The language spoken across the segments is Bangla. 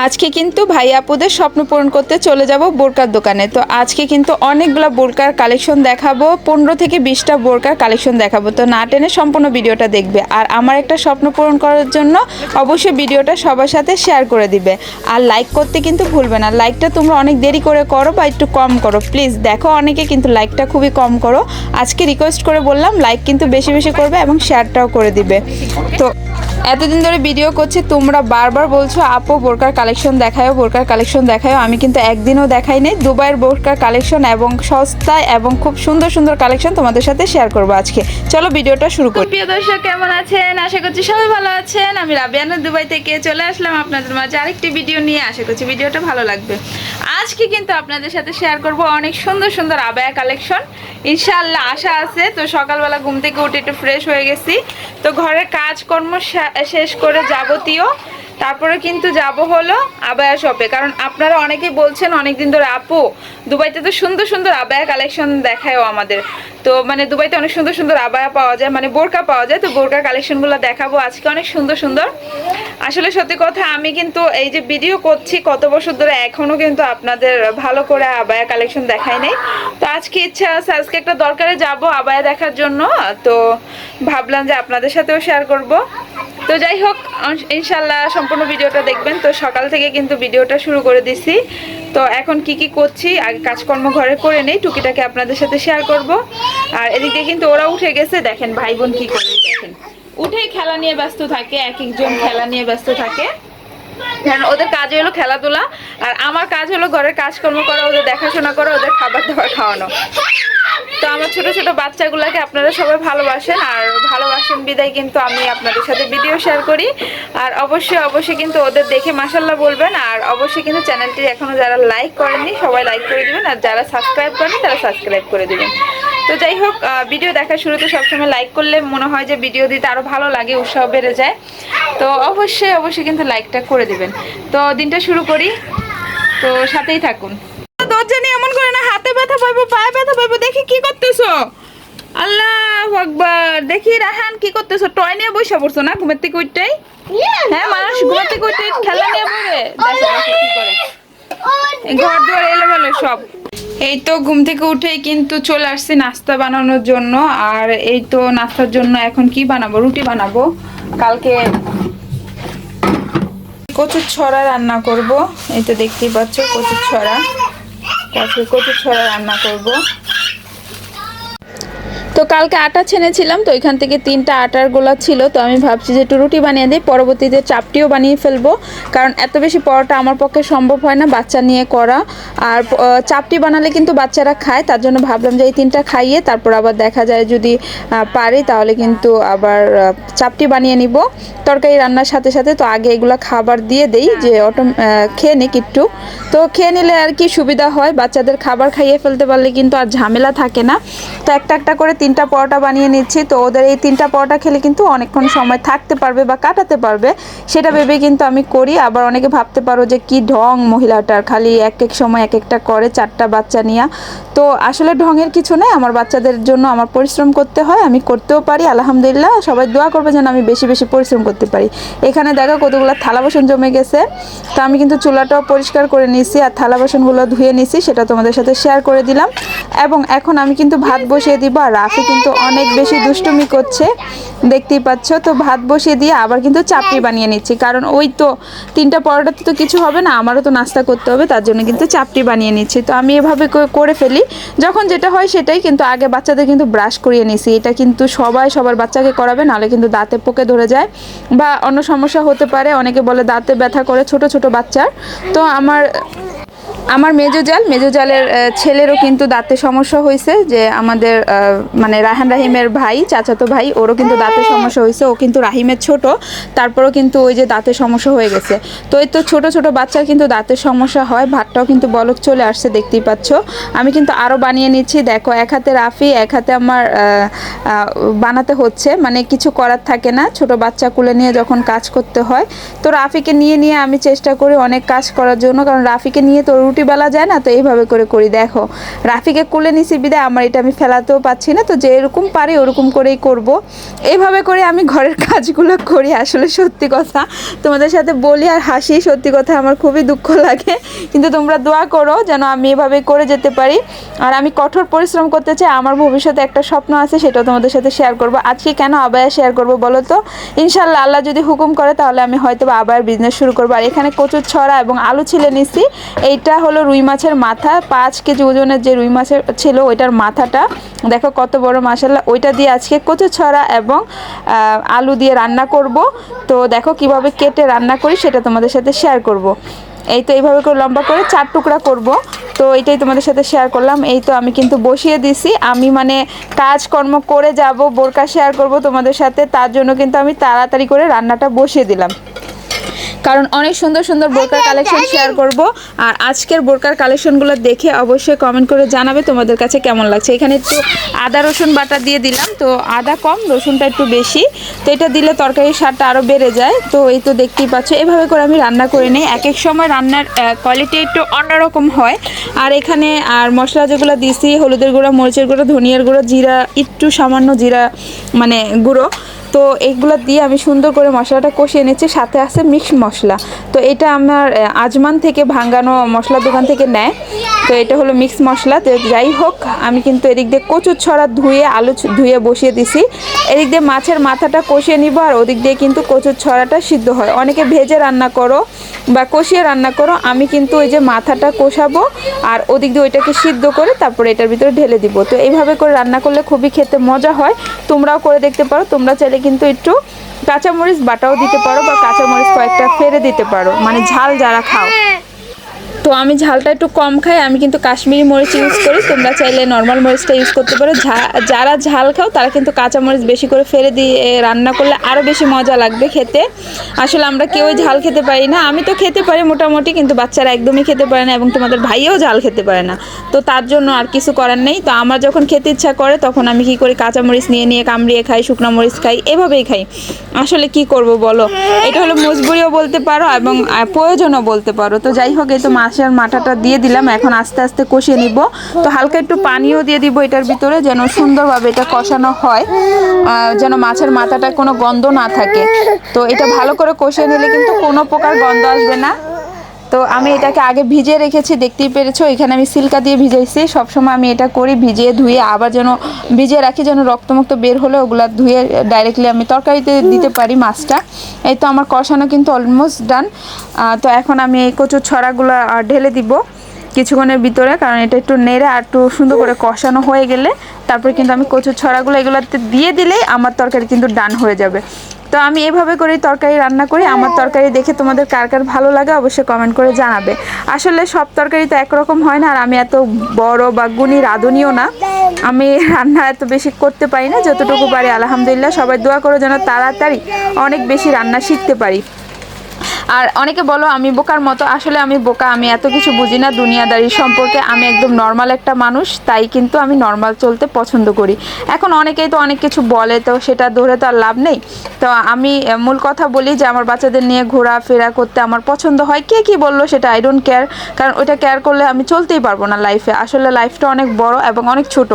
আজকে কিন্তু ভাই আপুদের স্বপ্ন পূরণ করতে চলে যাব বোরকার দোকানে। তো আজকে কিন্তু অনেকগুলো বোরকার কালেকশন দেখাবো, 15 থেকে 20টা বোরকার কালেকশন দেখাবো। তো না টেনে সম্পূর্ণ ভিডিওটা দেখবে। আর আমার একটা স্বপ্ন পূরণ করার জন্য অবশ্যই ভিডিওটা সবার সাথে শেয়ার করে দিবে। আর লাইক করতে কিন্তু ভুলবে না। লাইকটা তোমরা অনেক দেরি করে করো বা একটু কম করো প্লিজ। দেখো অনেকে কিন্তু লাইকটা খুবই কম করো। আজকে রিকোয়েস্ট করে বললাম লাইক কিন্তু বেশি বেশি করবে এবং শেয়ারটাও করে দিবে। তো এতদিন ধরে ভিডিও করছি, তোমরা বারবার বলছো আপু বোরকার কালেকশন দেখায়ও, বোরকার কালেকশন দেখায়ও। আমি কিন্তু একদিনও দেখাই নাই। দুবাইয়ের বোরকার কালেকশন এবং সস্তায় এবং খুব সুন্দর সুন্দর কালেকশন তোমাদের সাথে শেয়ার করবো আজকে। চলো ভিডিওটা শুরু করি। প্রিয় দর্শক কেমন আছেন? আশা করছি সবাই ভালো আছেন। আমি রাবিয়ানা দুবাই থেকে চলে আসলাম আপনাদের মাঝে আরেকটি ভিডিও নিয়ে। আশা করছি ভিডিওটা ভালো লাগবে। আজকে কিন্তু আপনাদের সাথে শেয়ার করব অনেক সুন্দর সুন্দর আবায়া কালেকশন, ইনশাআল্লাহ আশা আছে। তো সকালবেলা ঘুম থেকে উঠে একটু ফ্রেশ হয়ে গেছি, তো ঘরের কাজকর্ম শেষ করে যাবতীয় তারপরে কিন্তু যাব হলো আবায়া শপে। কারণ আপনারা অনেকেই বলছেন অনেকদিন ধরে আপু দুবাইতে তো সুন্দর সুন্দর আবায়া কালেকশন দেখায়ও আমাদের। তো মানে দুবাইতে অনেক সুন্দর সুন্দর আবায়া পাওয়া যায়, মানে বোরকা পাওয়া যায়। তো বোরকার কালেকশনগুলো দেখাবো আজকে, অনেক সুন্দর সুন্দর। আসলে সত্যি কথা, আমি কিন্তু এই যে ভিডিও করছি কত বছর ধরে, এখনও কিন্তু আপনাদের ভালো করে আবায়া কালেকশন দেখাই নাই। তো আজকে ইচ্ছা আছে, আজকে একটা দরকারে যাব আবায়া দেখার জন্য। তো ভাবলাম যে আপনাদের সাথেও শেয়ার করব। তো যাই হোক, ইনশাল্লাহ সম্পূর্ণ ভিডিওটা দেখবেন। তো সকাল থেকে কিন্তু ভিডিওটা শুরু করে দিছি। তো এখন কি কি করছি আগে কাজকর্ম ঘরে করে নেই, টুকিটাকে আপনাদের সাথে শেয়ার করব। আর এদিকে কিন্তু ওরা উঠে গেছে, দেখেন ভাই বোন কি করে, দেখেন উঠেই খেলা নিয়ে ব্যস্ত থাকে, এক একজন খেলা নিয়ে ব্যস্ত থাকে। কারণ ওদের কাজ হলো খেলাধুলা, আর আমার কাজ হলো ঘরের কাজকর্ম করা, ওদের দেখাশোনা করা, ওদের খাবার দাবার খাওয়ানো। তো আমার ছোট ছোট বাচ্চাগুলোকে আপনারা সবাই ভালোবাসেন, আর ভালোবাসেন বিদায় কিন্তু আমি আপনাদের সাথে ভিডিও শেয়ার করি। আর অবশ্যই অবশ্যই কিন্তু ওদের দেখে মাশাল্লাহ বলবেন। আর অবশ্যই কিন্তু চ্যানেলটি এখনো যারা লাইক করেননি সবাই লাইক করে দিবেন, আর যারা সাবস্ক্রাইব করেন তারা সাবস্ক্রাইব করে দিবেন। তো যাই হোক, ভিডিও দেখার শুরুতে সবসময় লাইক করলে মনে হয় যে ভিডিও দিতে আরও ভালো লাগে, উৎসাহ বেড়ে যায়। তো অবশ্যই অবশ্যই কিন্তু লাইকটা করে দিবেন। তো দিনটা শুরু করি, তো সাথেই থাকুন। দরজা নিয়ে এমন করে না, হাতে ব্যথা পাইবো, পায়ে ব্যথা পাইবো। দেখি কি করতেছো, আল্লাহু আকবার। দেখি রাহান কি করতেছো, টয় নিয়ে বসে পড়ছো না ঘুমের থেকে উঠতেই? হ্যাঁ, মানুষ ঘুমের থেকে উঠতে খেলা নিয়ে পড়ে, দেখো কি করে, ঘর দুয়ার এলোমেলো সব। এই তো ঘুম থেকে উঠেই কিন্তু চলে আসছি নাস্তা বানানোর জন্য। আর এই তো নাস্তার জন্য এখন কি বানাবো, রুটি বানাবো। কালকে কচুর ছড়া রান্না করব। এই তো দেখতেই পাচ্ছ কচুর ছড়া, কচুর ছড়া রান্না করব। তো কালকে আটা ছেনেছিলাম, তো এখান থেকে 3টা আটার গোলা ছিল। তো আমি ভাবছি যে একটু রুটি বানিয়ে দিই, পরবর্তীতে চাপটিও বানিয়ে ফেলবো। কারণ এত বেশি পরোটা আমার পক্ষে সম্ভব হয় না বাচ্চা নিয়ে করা। আর চাপটি বানালে কিন্তু বাচ্চারা খায়, তার জন্য ভাবলাম যে এই 3টা খাইয়ে তারপর আবার দেখা যায় যদি পারি তাহলে কিন্তু আবার চাপটি বানিয়ে নিব তরকারি রান্নার সাথে সাথে। তো আগে এগুলো খাবার দিয়ে দেই যে খেয়ে নিক একটু। তো খেয়ে নিলে আর কি সুবিধা হয়, বাচ্চাদের খাবার খাইয়ে ফেলতে পারলে কিন্তু আর ঝামেলা থাকে না। তো একটা একটা করে 3টা পরোটা বানিয়ে নিচ্ছি। তো ওদের এই 3টা পরোটা খেলে কিন্তু অনেকক্ষণ সময় থাকতে পারবে বা কাটাতে পারবে, সেটা ভেবে কিন্তু আমি করি। আবার অনেকে ভাবতে পারো যে কি ঢং মহিলাটার, খালি এক এক সময় এক একটা করে, 4টা বাচ্চা নিয়ে। তো আসলে ঢঙের কিছু নেই, আমার বাচ্চাদের জন্য আমার পরিশ্রম করতে হয়, আমি করতেও পারি আলহামদুলিল্লাহ। সবাই দোয়া করবে যেন আমি বেশি বেশি পরিশ্রম করতে পারি। এখানে দেখো কতগুলো থালা বাসন জমে গেছে। তো আমি কিন্তু চুলাটাও পরিষ্কার করে নিয়েছি আর থালা বাসনগুলো ধুয়ে নিয়েছি, সেটা তোমাদের সাথে শেয়ার করে দিলাম। এবং এখন আমি কিন্তু ভাত বসিয়ে দিব। আর রাফি কিন্তু অনেক বেশি দুষ্টুমি করছে, দেখতেই পাচ্ছ। তো ভাত বসিয়ে দিয়ে আবার কিন্তু চাপটি বানিয়ে নিচ্ছি, কারণ ওই তো 3টা পরোটাতে তো কিছু হবে না, আমারও তো নাস্তা করতে হবে, তার জন্য কিন্তু চাপটি বানিয়ে নিচ্ছি। তো আমি এভাবে করে ফেলি, যখন যেটা হয় সেটাই। কিন্তু আগে বাচ্চাদের কিন্তু ব্রাশ করিয়ে নিছি, এটা কিন্তু সবাই সবার বাচ্চাকে করাবে, নাহলে কিন্তু দাঁতে পোকে ধরে যায় বা অন্য সমস্যা হতে পারে। অনেকে বলে দাঁতে ব্যথা করে ছোট ছোট বাচ্চার। তো আমার মেজো জালের ছেলেরও কিন্তু দাঁতে সমস্যা হয়েছে, যে আমাদের মানে রাহান রাহিমের ভাই, চাচাতো ভাই, ওরও কিন্তু দাঁতে সমস্যা হয়েছে। ও কিন্তু রাহিমের ছোট, তারপরেও কিন্তু ওই যে দাঁতে সমস্যা হয়ে গেছে। তো এই তো ছোট ছোট বাচ্চার কিন্তু দাঁতের সমস্যা হয়। ভাতটাও কিন্তু বলক চলে আসছে, দেখতেই পাচ্ছ। আমি কিন্তু আরও বানিয়ে নিচ্ছি, দেখো এক হাতে রাফি, এক হাতে আমার বানাতে হচ্ছে, মানে কিছু করার থাকে না ছোট বাচ্চা কুলে নিয়ে যখন কাজ করতে হয়। তো রাফিকে নিয়ে নিয়ে আমি চেষ্টা করি অনেক কাজ করার জন্য, কারণ রাফিকে নিয়ে তো রুটি বেলা যায় না, তো এইভাবে করে করি। দেখো রাফিকে কোলে নিছি বিদায় আমার এটা আমি ফেলাতেও পাচ্ছি না, তো যে এরকম পারি ওরকম করেই করব। এইভাবে করে আমি ঘরের কাজগুলো করি। আসলে সত্যি কথা তোমাদের সাথে বলি আর হাসি, সত্যি কথা আমার খুবই দুঃখ লাগে, কিন্তু তোমরা দোয়া করো যেন আমি এভাবে করে যেতে পারি। আর আমি কঠোর পরিশ্রম করতে চাই। আমার ভবিষ্যতে একটা স্বপ্ন আছে, সেটাও তোমাদের সাথে শেয়ার করব। আজকে কেন আবায়া শেয়ার করব বলো তো? ইনশাল্লাহ আল্লাহ যদি হুকুম করে তাহলে আমি হয়তো আবায়ার বিজনেস শুরু করবো। আর এখানে কচুর ছড়া এবং আলু ছিলে নিছি। এইটা হলো রুই মাছের মাথা, 5 কেজি ওজনের যে রুই মাছের ছিল ওইটার মাথাটা দেখো কত বড় মাশাআল্লাহ। ওইটা দিয়ে আজকে কচুর ছড়া এবং আলু দিয়ে রান্না করব। তো দেখো কিভাবে কেটে রান্না করি সেটা তোমাদের সাথে শেয়ার করব। এই তো এইভাবে করে লম্বা করে 4 টুকরা করব। তো এটাই তোমাদের সাথে শেয়ার করলাম। এই তো আমি কিন্তু বসিয়ে দিছি, আমি মানে কাজকর্ম করে যাব, বোরকা শেয়ার করব তোমাদের সাথে, তার জন্য কিন্তু আমি তাড়াতাড়ি করে রান্নাটা বসিয়ে দিলাম, কারণ অনেক সুন্দর সুন্দর বোরকার কালেকশন শেয়ার করব। আর আজকের বোরকার কালেকশনগুলো দেখে অবশ্যই কমেন্ট করে জানাবে তোমাদের কাছে কেমন লাগছে। এখানে একটু আদা রসুন বাটা দিয়ে দিলাম, তো আদা কম রসুনটা একটু বেশি, তো এটা দিলে তরকারির স্বাদটা আরও বেড়ে যায়। তো এই তো দেখতেই পাচ্ছ এভাবে করে আমি রান্না করে নিই। এক এক সময় রান্নার কোয়ালিটি একটু অন্যরকম হয়। আর এখানে আর মশলা যেগুলো দিয়েছি হলুদের গুঁড়ো, মরিচের গুঁড়ো, ধনিয়ার গুঁড়ো, জিরা, একটু সামান্য জিরা মানে গুঁড়ো, তো এইগুলো দিয়ে আমি সুন্দর করে মশলাটা কষিয়ে নিচ্ছি। সাথে আছে মিক্স মশলা, তো এটা আমার আজমান থেকে ভাঙানো মশলা দোকান থেকে নেয়। তো এটা হলো মিক্স মশলা। তো যাই হোক আমি কিন্তু এদিক দিয়ে কচুর ছড়া ধুয়ে আলু ধুয়ে বসিয়ে দিছি, এদিক দিয়ে মাছের মাথাটা কষিয়ে নিব, আর ওদিক দিয়ে কিন্তু কচুর ছড়াটা সিদ্ধ হয়। অনেকে ভেজে রান্না করো বা কষিয়ে রান্না করো, আমি কিন্তু ওই যে মাথাটা কষাবো আর ওদিক দিয়ে ওইটাকে সিদ্ধ করে তারপরে এটার ভিতরে ঢেলে দিব। তো এইভাবে করে রান্না করলে খুবই খেতে মজা হয়, তোমরাও করে দেখতে পারো। তোমরা চাইলে কিন্তু একটু কাঁচামরিচ বাটাও দিতে পারো বা কাঁচামরিচ কয়েকটা ফেলে দিতে পারো, মানে ঝাল যারা খাও। তো আমি ঝালটা একটু কম খাই, আমি কিন্তু কাশ্মীরি মরিচ ইউজ করি, তোমরা চাইলে নর্মাল মরিচটা ইউজ করতে পারো। যারা ঝাল খাও তারা কিন্তু কাঁচা মরিচ বেশি করে ফেলে দিয়ে রান্না করলে আরও বেশি মজা লাগবে খেতে। আসলে আমরা কেউই ঝাল খেতে পারি না, আমি তো খেতে পারি মোটামুটি, কিন্তু বাচ্চারা একদমই খেতে পারে না এবং তোমাদের ভাইও ঝাল খেতে পারে না। তো তার জন্য আর কিছু করার নেই। তো আমার যখন খেতে ইচ্ছা করে তখন আমি কি করি, কাঁচামরিচ নিয়ে নিয়ে কামড়িয়ে খাই, শুকনো মরিচ খাই, এভাবেই খাই। আসলে কি করব বলো, এটা হলো মজবুরিও বলতে পারো এবং প্রয়োজনও বলতে পারো। তো যাই হোক এই তো মাছের মাথাটা দিয়ে দিলাম, এখন আস্তে আস্তে কষিয়ে নিব। তো হালকা একটু পানিও দিয়ে দিব এটার ভিতরে, যেন সুন্দরভাবে এটা কষানো হয়, যেন মাছের মাথাটা কোনো গন্ধ না থাকে। তো এটা ভালো করে কষিয়ে নিলে কিন্তু কোনো প্রকার গন্ধ আসবে না। তো আমি এটাকে আগে ভিজিয়ে রেখেছি, দেখতেই পেরেছো এখানে আমি সিল্কা দিয়ে ভিজাইছি। সবসময় আমি এটা করি, ভিজিয়ে ধুয়ে আবার যেন ভিজিয়ে রাখি, যেন রক্তমুক্ত বের হলে ওগুলা ধুয়ে ডাইরেক্টলি আমি তরকারিতে দিতে পারি মাছটা। এই তো আমার কষানো কিন্তু অলমোস্ট ডান। তো এখন আমি এই কচুর ছড়াগুলো ঢেলে দিব কিছুক্ষণের ভিতরে, কারণ এটা একটু নেড়ে আর একটু সুন্দর করে কষানো হয়ে গেলে তারপরে কিন্তু আমি কচুর ছড়াগুলো এগুলোতে দিয়ে দিলেই আমার তরকারি কিন্তু ডান হয়ে যাবে। তো আমি এভাবে করেই তরকারি রান্না করি। আমার তরকারি দেখে তোমাদের কার কার ভালো লাগে অবশ্যই কমেন্ট করে জানাবে। আসলে সব তরকারি তো একরকম হয় না, আর আমি এত বড় বা গুণী রাঁধুনিও না, আমি রান্না এত বেশি করতে পারি না, যতটুকু পারি আলহামদুলিল্লাহ। সবাই দোয়া করো যেন তাড়াতাড়ি অনেক বেশি রান্না শিখতে পারি। আর অনেকে বলো আমি বোকার মতো, আসলে আমি বোকা, আমি এত কিছু বুঝি না দুনিয়াদারি সম্পর্কে, আমি একদম নর্মাল একটা মানুষ, তাই কিন্তু আমি নর্মাল চলতে পছন্দ করি। এখন অনেকেই তো অনেক কিছু বলে, তো সেটা ধরে তো আর লাভ নেই। তো আমি মূল কথা বলি যে আমার বাচ্চাদের নিয়ে ঘোরাফেরা করতে আমার পছন্দ হয়। কে কী বললো সেটা আই ডোন্ট কেয়ার, কারণ ওইটা কেয়ার করলে আমি চলতেই পারবো না লাইফে। আসলে লাইফটা অনেক বড় এবং অনেক ছোট,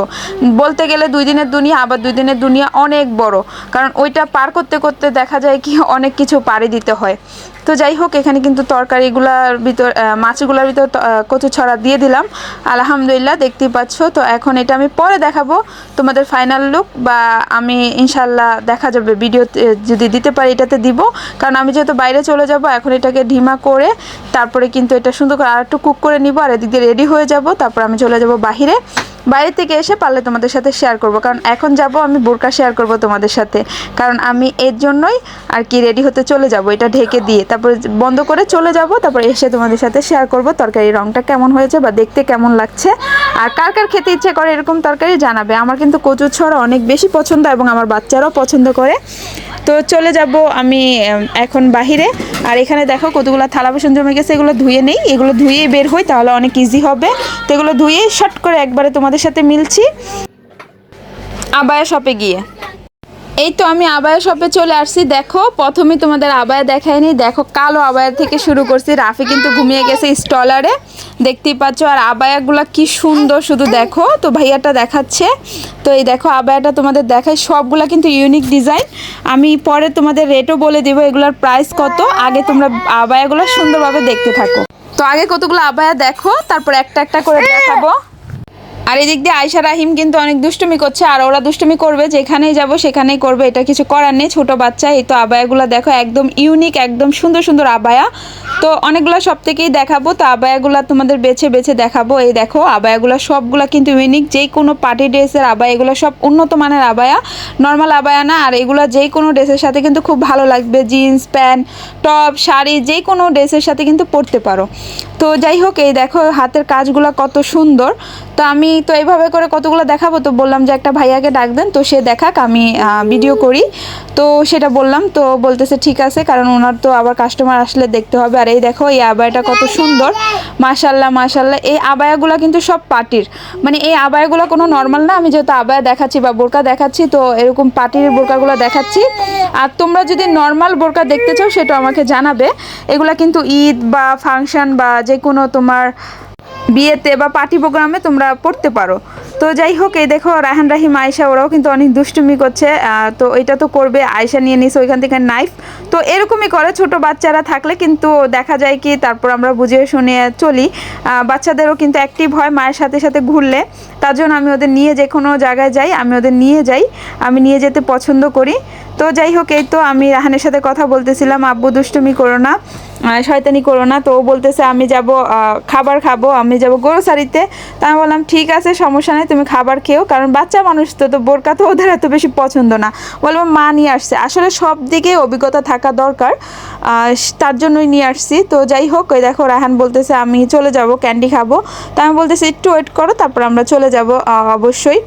বলতে গেলে 2 দিনের দুনিয়া, আবার 2 দিনের দুনিয়া অনেক বড়, কারণ ওইটা পার করতে করতে দেখা যায় কি অনেক কিছু পাড়ি দিতে হয়। তো যাই হোক এখানে কিন্তু তরকারিগুলার ভিতর মাছগুলোর ভিতর কচু ছড়া দিয়ে দিলাম আলহামদুলিল্লাহ, দেখতেই পাচ্ছ। তো এখন এটা আমি পরে দেখাবো তোমাদের ফাইনাল লুক, বা আমি ইনশাল্লাহ দেখা যাবে ভিডিও যদি দিতে পারি এটাতে দিব, কারণ আমি যেহেতু বাইরে চলে যাব এখন এটাকে ঢিমা করে তারপরে কিন্তু এটা সুন্দর করে আর একটু কুক করে নিব, আর এদিক দিয়ে রেডি হয়ে যাব। তারপর আমি চলে যাব বাইরে থেকে এসে পারলে তোমাদের সাথে শেয়ার করব, কারণ এখন যাব আমি বোরকা শেয়ার করব তোমাদের সাথে, কারণ আমি এর জন্যই আর কি রেডি হতে চলে যাব, এটা ঢেকে দিয়ে তারপরে বন্ধ করে চলে যাব। তারপর এসে তোমাদের সাথে শেয়ার করব তরকারির রংটা কেমন হয়েছে বা দেখতে কেমন লাগছে। আর কার কার খেতে ইচ্ছে করে এরকম তরকারি জানাবে। আমার কিন্তু কচুর ছড়া অনেক বেশি পছন্দ এবং আমার বাচ্চারাও পছন্দ করে। তো চলে যাব আমি এখন বাহিরে। আর এখানে দেখো কতগুলো থালা বাসন জমে গেছে, এগুলো ধুয়ে নেই, এগুলো ধুয়েই বের হই তাহলে অনেক ইজি হবে। তো এগুলো ধুয়ে শর্ট করে একবারে তোমাদের সাথে মিলছি আবায়া শপে গিয়ে। এই তো আমি আবায়া শপে চলে আসছি। দেখো প্রথমে তোমাদের আবায়া দেখায়নি, দেখো কালো আবায়া থেকে শুরু করছি। রাফি কিন্তু ঘুমিয়ে গেছে স্টলারে, দেখতেই পাচ্ছ। আর আবায়াগুলো কি সুন্দর শুধু দেখো। তো ভাইয়াটা দেখাচ্ছে, তো এই দেখো আবায়াটা তোমাদের দেখায়। সবগুলা কিন্তু ইউনিক ডিজাইন। আমি পরে তোমাদের রেটও বলে দিব এগুলোর প্রাইস কত। আগে তোমরা আবায়াগুলো সুন্দরভাবে দেখতে থাকো। তো আগে কতগুলো আবায়া দেখো, তারপর একটা একটা করে দেখাবো। আর এদিক দিয়ে আয়শা রাহিম কিন্তু অনেক দুষ্টুমি করছে, আর ওরা দুষ্টুমি করবে, যেখানেই যাব সেখানেই করবে, এটা কিছু করার নেই, ছোট বাচ্চা। এই তো আবায়াগুলো দেখো একদম ইউনিক, একদম সুন্দর সুন্দর আবায়া। তো অনেকগুলো সব থেকেই দেখাবো, তো আবায়াগুলো তোমাদের বেছে বেছে দেখাবো। এই দেখো আবায়াগুলো সবগুলো কিন্তু ইউনিক, যেই কোনো পার্টি ড্রেসের আবায়া, এগুলো সব উন্নত মানের আবায়া, নর্মাল আবায়া না। আর এগুলো যেই কোনো ড্রেসের সাথে কিন্তু খুব ভালো লাগবে, জিন্স প্যান্ট টপ শাড়ি যে কোনো ড্রেসের সাথে কিন্তু পরতে পারো। তো যাই হোক, এই দেখো হাতের কাজগুলো কত সুন্দর। তো আমি তো এইভাবে করে কতগুলো দেখাবো, তো বললাম যে একটা ভাইয়াকে ডাক দেন, তো সে দেখাক, আমি ভিডিও করি। তো সেটা বললাম, তো বলতেছে ঠিক আছে, কারণ ওনার তো আবার কাস্টমার আসলে দেখতে হবে। আর এই দেখো এই আবায়াটা কত সুন্দর, মাশাল্লাহ মাশাল্লাহ। এই আবায়াগুলো কিন্তু সব পার্টির, মানে এই আবায়াগুলো কোনো নর্মাল না। আমি যেহেতু আবায়া দেখাচ্ছি বা বোরকা দেখাচ্ছি, তো এরকম পার্টির বোরকাগুলো দেখাচ্ছি। আর তোমরা যদি নর্মাল বোরকা দেখতে চাও সেটা আমাকে জানাবে। এগুলা কিন্তু ঈদ বা ফাংশন বা যে কোনো তোমার বিয়েতে বা পার্টি প্রোগ্রামে তোমরা পড়তে পারো। তো যাই হোক, এই দেখো রায়হান রাহিম আয়েশা ওরাও কিন্তু অনেক দুষ্টুমি করছে। তো এটা তো করবে, আয়েশা নিয়ে নিছে ওইখান থেকে নাইফ। তো এরকমই করে ছোট বাচ্চারা থাকলে কিন্তু দেখা যায় কি, তারপর আমরা বুঝিয়ে শুনে চলি। বাচ্চাদেরও কিন্তু অ্যাক্টিভ হয় মায়ের সাথে সাথে ঘুরলে। তার জন্য আমি ওদের নিয়ে যে কোনো জায়গায় যাই, আমি ওদের নিয়ে যাই, আমি নিয়ে যেতে পছন্দ করি। তো যাই হোক, এই তো আমি রাহানের সাথে কথা বলতেছিলাম, আব্বু দুষ্টুমি করো না, শয়তানি করো না। তো ও বলতেছে আমি যাব খাবার খাবো, আমি যাব গ্রোসারিতে। তো আমি বললাম ঠিক আছে, সমস্যা নেই, তুমি খাবার খেও, কারণ বাচ্চা মানুষ তো, তো বোরকা তো ওদের এত বেশি পছন্দ না। বলবো মা নিয়ে আসছে, আসলে সব দিকে অভিজ্ঞতা থাকা দরকার, তার জন্যই নিয়ে আসছি। তো যাই হোক, ওই দেখো রায়হান বলতেছে আমি চলে যাব, ক্যান্ডি খাবো। তো আমি বলতেছি একটু ওয়েট করো, তারপর আমরা চলে যাব অবশ্যই।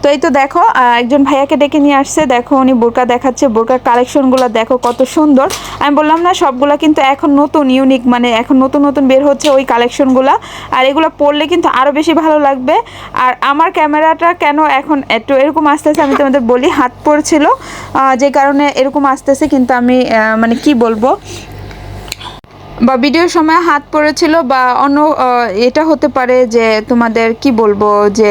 তো এই তো দেখো একজন ভাইয়াকে ডেকে নিয়ে আসছে, দেখো উনি বোরকা দেখাচ্ছে, বোরকার কালেকশনগুলো দেখো কত সুন্দর। আমি বললাম না সবগুলা কিন্তু এখন নতুন ইউনিক, মানে এখন নতুন নতুন বের হচ্ছে ওই কালেকশনগুলো। আর এগুলো পরলে কিন্তু আরও বেশি ভালো লাগবে। আর আমার ক্যামেরাটা কেন এখন একটু এরকম আসতেছে, আমি তোমাদের বলি, হাত পড়ছিল যে কারণে এরকম আসতেছে। কিন্তু আমি মানে কি বলবো, বা ভিডিওর সময় হাত পড়েছিল বা অন্য এটা হতে পারে যে তোমাদের কি বলবো, যে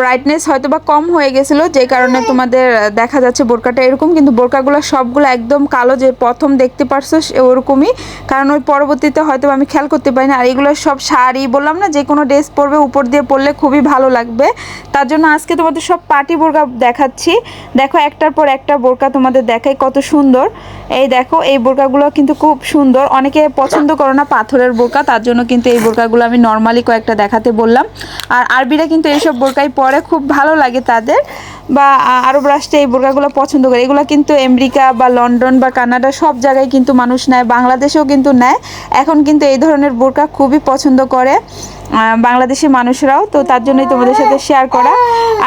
ব্রাইটনেস হয়তো বা কম হয়ে গেছিলো, যে কারণে তোমাদের দেখা যাচ্ছে বোরকাটা এরকম। কিন্তু বোরকাগুলো সবগুলো একদম কালো, যে প্রথম দেখতে পারছো ওরকমই, কারণ ওই পরবর্তীতে হয়তো আমি খেয়াল করতে পারি না। আর এগুলো সব শাড়ি, বললাম না যে কোনো ড্রেস পরবে উপর দিয়ে পরলে খুবই ভালো লাগবে। তার জন্য আজকে তোমাদের সব পার্টি বোরকা দেখাচ্ছি। দেখো একটার পর একটা বোরকা তোমাদের দেখাই কত সুন্দর। এই দেখো এই বোরকাগুলো কিন্তু খুব সুন্দর, অনেকে পছন্দ করো না পাথরের বোরকা, তার জন্য কিন্তু এই বোরকাগুলো আমি নর্মালি কয়েকটা দেখাতে বললাম। আর আরবিরা কিন্তু এইসব বোরকাই পরে খুব ভালো লাগে তাদের, বা আরব রাষ্ট্রে এই বোরকাগুলো পছন্দ করে। এগুলো কিন্তু আমেরিকা বা লন্ডন বা কানাডা সব জায়গায় কিন্তু মানুষ নেয়, বাংলাদেশেও কিন্তু নেয়। এখন কিন্তু এই ধরনের বোরকা খুবই পছন্দ করে বাংলাদেশি মানুষরাও। তো তার জন্যই তোমাদের সাথে শেয়ার করা।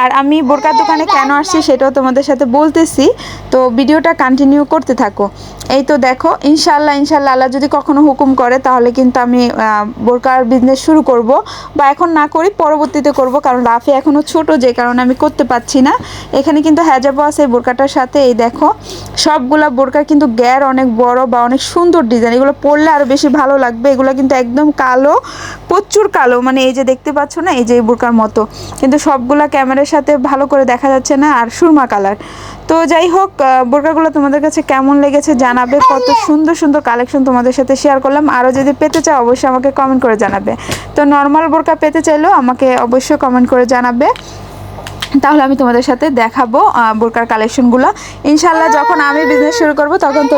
আর আমি বোরকার দোকানে কেন আসছি সেটাও তোমাদের সাথে বলতেছি, তো ভিডিওটা কন্টিনিউ করতে থাকো। এই তো দেখো ইনশাল্লাহ ইনশাল্লাহ আল্লাহ যদি কখনো হুকুম করে তাহলে কিন্তু আমি বোরকার বিজনেস শুরু করব, বা এখন না করি পরবর্তীতে করব, কারণ রাফি এখনও ছোট, যে কারণে আমি করতে পারছি না। এখানে কিন্তু হেজাবও আছে এই বোরকাটার সাথে। এই দেখো সবগুলা বোরকার কিন্তু গ্যার অনেক বড় বা অনেক সুন্দর ডিজাইন, এগুলো পরলে আরও বেশি ভালো লাগবে। এগুলো কিন্তু একদম কালো, প্রচুর কালো, মানে এই যে দেখতে পাচ্ছ না, এই যে এই বোরকার মতো, কিন্তু সবগুলা ক্যামেরার সাথে ভালো করে দেখা যাচ্ছে না, আর সুরমা কালার। তো যাই হোক, বোরকাগুলো তোমাদের কাছে কেমন লেগেছে জানাবে, কত সুন্দর সুন্দর কালেকশন তোমাদের সাথে শেয়ার করলাম। আরও যদি পেতে চাও অবশ্যই আমাকে কমেন্ট করে জানাবে। তো নর্মাল বোরকা পেতে চাইলেও আমাকে অবশ্যই কমেন্ট করে জানাবে, তাহলে আমি তোমাদের সাথে দেখাবো বোরকার কালেকশনগুলো। ইনশাল্লাহ যখন আমি বিজনেস শুরু করব তখন তো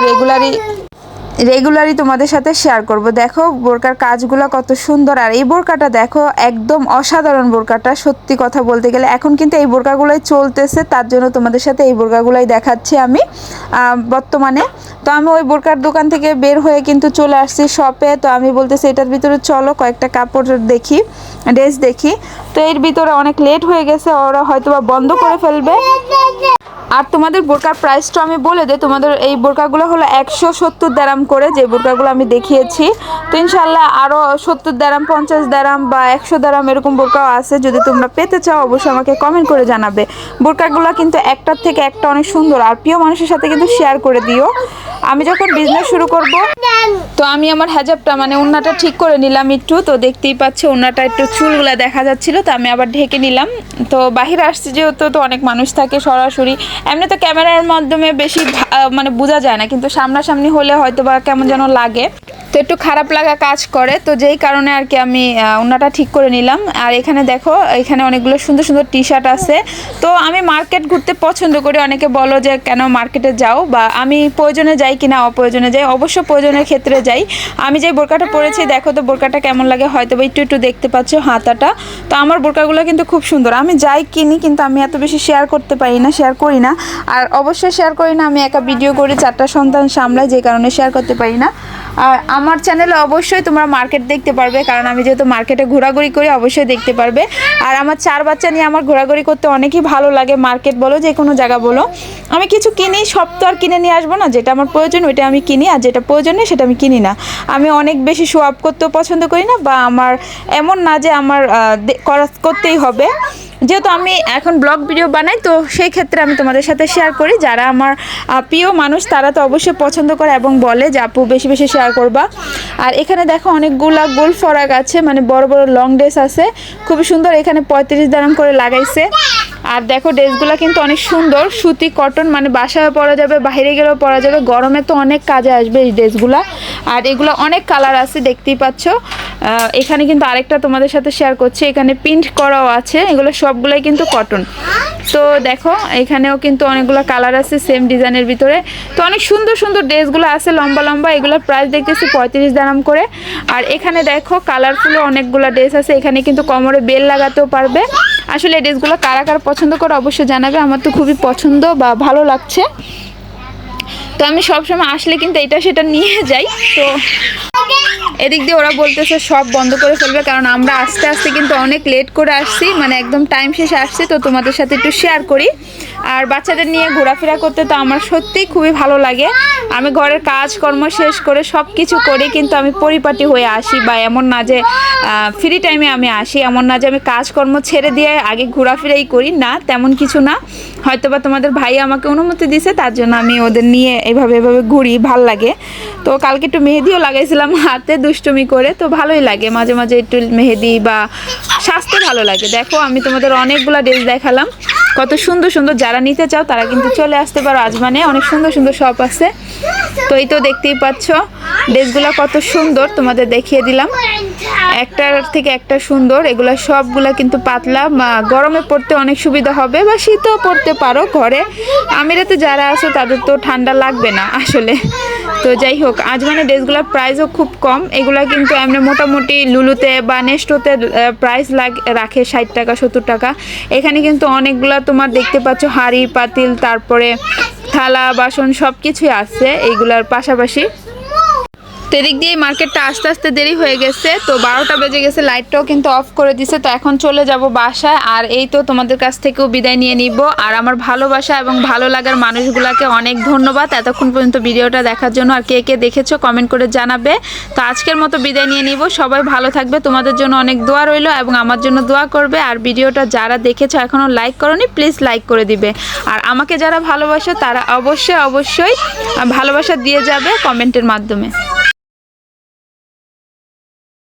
রেগুলারই তোমাদের সাথে শেয়ার করব। দেখো বোরকার কাজগুলো কত সুন্দর। আর এই বোরকাটা দেখো একদম অসাধারণ বোরকাটা, সত্যি কথা বলতে গেলে এখন কিন্তু এই বোরকাগুলোই চলতেছে, তার জন্য তোমাদের সাথে এই বোরকাগুলোই দেখাচ্ছি আমি বর্তমানে। তো আমি ওই বোরকার দোকান থেকে বের হয়ে কিন্তু চলে আসছি শপে। তো আমি বলতেছি এটার ভিতরে চলো কয়েকটা কাপড় দেখি, ড্রেস দেখি। তো এর ভিতরে অনেক লেট হয়ে গেছে, ওরা হয়তো বা বন্ধ করে ফেলবে। আর তোমাদের বোরকার প্রাইসটা আমি বলে দিই, তোমাদের এই বোরকাগুলো হলো 170 দিরহাম করে, যে বোরকাগুলো আমি দেখিয়েছি। তো ইনশাল্লাহ আরও 70 দিরহাম, 50 দিরহাম বা 100 দিরহাম এরকম বোরকাও আছে। যদি তোমরা পেতে চাও অবশ্যই আমাকে কমেন্ট করে জানাবে। বোরকাগুলো কিন্তু একটার থেকে একটা অনেক সুন্দর, আর প্রিয় মানুষের সাথে কিন্তু শেয়ার করে দিও। আমি যখন বিজনেস শুরু করব, তো আমি আমার হেজাবটা মানে ওড়নাটা ঠিক করে নিলাম একটু। তো দেখতেই পাচ্ছ ওড়নাটা একটু চুলগুলা দেখা যাচ্ছিল, তো আমি আবার ঢেকে নিলাম। তো বাহিরে আসছে যেহেতু, তো অনেক মানুষ থাকে সরাসরি, এমনি তো ক্যামেরার মাধ্যমে বেশি মানে বোঝা যায় না, কিন্তু সামনাসামনি হলে হয়তো বা কেমন যেন লাগে, তো একটু খারাপ লাগা কাজ করে। তো যেই কারণে আর কি আমি ওড়নাটা ঠিক করে নিলাম। আর এখানে দেখো, এখানে অনেকগুলো সুন্দর সুন্দর টি শার্ট আছে। তো আমি মার্কেট ঘুরতে পছন্দ করি। অনেকে বলো যে কেন মার্কেটে যাও, বা আমি প্রয়োজনে যাই কিনা অপ্রয়োজনে যাই। অবশ্য প্রয়োজনের ক্ষেত্রে যাই। আমি যে বোরকাটা পরেছি দেখো তো বোরকাটা কেমন লাগে, হয়তো বা একটু একটু দেখতে পাচ্ছ হাতাটা। তো আমার বোরকাগুলো কিন্তু খুব সুন্দর। আমি যাই কিনি, কিন্তু আমি এত বেশি শেয়ার করতে পারি না, শেয়ার করি না। আর অবশ্যই শেয়ার করি না, আমি একা ভিডিও করি, 4টা সন্তান সামলাই, যে কারণে শেয়ার করতে পারি না। আর আমার চ্যানেলে অবশ্যই তোমরা মার্কেট দেখতে পারবে, কারণ আমি যেহেতু মার্কেটে ঘোরাঘুরি করি, অবশ্যই দেখতে পারবে। আর আমার 4 বাচ্চা নিয়ে আমার ঘোরাঘুরি করতে অনেকই ভালো লাগে, মার্কেট বলো যে কোনো জায়গা বলো। আমি কিছু কিনি, সব তো আর কিনে নিয়ে আসবো না। যেটা আমার প্রয়োজন ওইটা আমি কিনি, আর যেটা প্রয়োজন নেই সেটা আমি কিনি না। আমি অনেক বেশি শো আপ করতেও পছন্দ করি না, বা আমার এমন না যে আমার করতেই হবে। যেহেতু আমি এখন ব্লগ ভিডিও বানাই, তো সেই ক্ষেত্রে আমি তোমাদের সাথে শেয়ার করি। যারা আমার প্রিয় মানুষ তারা তো অবশ্যই পছন্দ করে এবং বলে যে আপু বেশি বেশি শেয়ার করবা। আর এখানে দেখো অনেকগুলা গোল ফরাক আছে, মানে বড় বড় লং ড্রেস আছে, খুবই সুন্দর। এখানে 35 দিরহাম করে লাগাইছে। আর দেখো ড্রেসগুলো কিন্তু অনেক সুন্দর, সুতি কটন, মানে বাসায় পরা যাবে, বাইরে গেলেও পরা যাবে। গরমে তো অনেক কাজে আসবে এই ড্রেসগুলো। আর এগুলো অনেক কালার আছে, দেখতেই পাচ্ছ। এখানে কিন্তু আরেকটা তোমাদের সাথে শেয়ার করছি, এখানে প্রিন্ট করাও আছে। এগুলো সবগুলোই কিন্তু কটন। তো দেখো এখানেও কিন্তু অনেকগুলো কালার আছে সেম ডিজাইনের ভিতরে। তো অনেক সুন্দর সুন্দর ড্রেসগুলো আছে, লম্বা লম্বা। এগুলোর প্রাইস দেখতেছি 35 দিরহাম করে। আর এখানে দেখো কালারফুল অনেকগুলো ড্রেস আছে। এখানে কিন্তু কোমরে বেল লাগাতেও পারবে। আসলে এই ড্রেসগুলো কারা কারা পছন্দ করে অবশ্যই জানাবে। আমার তো খুবই পছন্দ বা ভালো লাগছে। তো আমি সবসময় আসলে কিন্তু এটা সেটা নিয়ে যাই। তো এদিক দিয়ে ওরা বলতেছে সব বন্ধ করে ফেলবে, কারণ আমরা আস্তে আস্তে কিন্তু অনেক লেট করে আসছি, মানে একদম টাইম শেষে আসছি। তো তোমাদের সাথে একটু শেয়ার করি। আর বাচ্চাদের নিয়ে ঘোরাফেরা করতে তো আমার সত্যিই খুবই ভালো লাগে। আমি ঘরের কাজকর্ম শেষ করে সব কিছু করি, কিন্তু আমি পরিপাটি হয়ে আসি, বা এমন না যে ফ্রি টাইমে আমি আসি, এমন না যে আমি কাজকর্ম ছেড়ে দিয়ে আগে ঘোরাফেরাই করি, না তেমন কিছু না। হয়তোবা তোমাদের ভাই আমাকে অনুমতি দিছে, তার জন্য আমি ওদের নিয়ে এভাবে ঘুরি, ভাল লাগে। তো কালকে একটু মেহেদিও লাগাইছিলাম হাতে দুষ্টুমি করে, তো ভালোই লাগে মাঝে মাঝে একটু মেহেদি বা সাজতে ভালো লাগে। দেখো আমি তোমাদের অনেকগুলো ড্রেস দেখালাম, কত সুন্দর সুন্দর। যারা নিতে চাও তারা কিন্তু চলে আসতে পারো আজমানে, অনেক সুন্দর সুন্দর শপ আছে। তো এই তো দেখতেই পাচ্ছ ড্রেসগুলো কত সুন্দর, তোমাদের দেখিয়ে দিলাম, একটার থেকে একটা সুন্দর। এগুলো সবগুলা কিন্তু পাতলা, গরমে পরতে অনেক সুবিধা হবে, বা শীতেও পরতে পারো ঘরে। আমিরাতে যারা আছো তাদের তো ঠান্ডা লাগবে না আসলে। তো যাই হোক, আজমানের ড্রেসগুলোর প্রাইসও খুব কম। এগুলা কিন্তু এমনি মোটামুটি লুলুতে বা নেস্টোতে প্রাইস রাখে 60 টাকা 70 টাকা। এখানে কিন্তু অনেকগুলা তোমার দেখতে পাচ্ছ হাঁড়ি পাতিল, তারপরে থালা বাসন সব কিছুই আছে এইগুলার পাশাপাশি। তো এদিক দিয়ে মার্কেটটা আস্তে আস্তে দেরি হয়ে গেছে। তো 12টা বেজে গেছে, লাইটটাও কিন্তু অফ করে দিছে। তো এখন চলে যাব বাসায়। আর এই তো তোমাদের কাছ থেকেও বিদায় নিয়ে নিব। আর আমার ভালোবাসা এবং ভালো লাগার মানুষগুলোকে অনেক ধন্যবাদ এতক্ষণ পর্যন্ত ভিডিওটা দেখার জন্য। আর কে কে দেখেছো কমেন্ট করে জানাবে। তো আজকের মতো বিদায় নিয়ে নিব। সবাই ভালো থাকবে, তোমাদের জন্য অনেক দোয়া রইলো এবং আমার জন্য দোয়া করবে। আর ভিডিওটা যারা দেখেছো এখনও লাইক করোনি, প্লিজ লাইক করে দিবে। আর আমাকে যারা ভালোবাসো তারা অবশ্যই অবশ্যই ভালোবাসা দিয়ে যাবে কমেন্টের মাধ্যমে।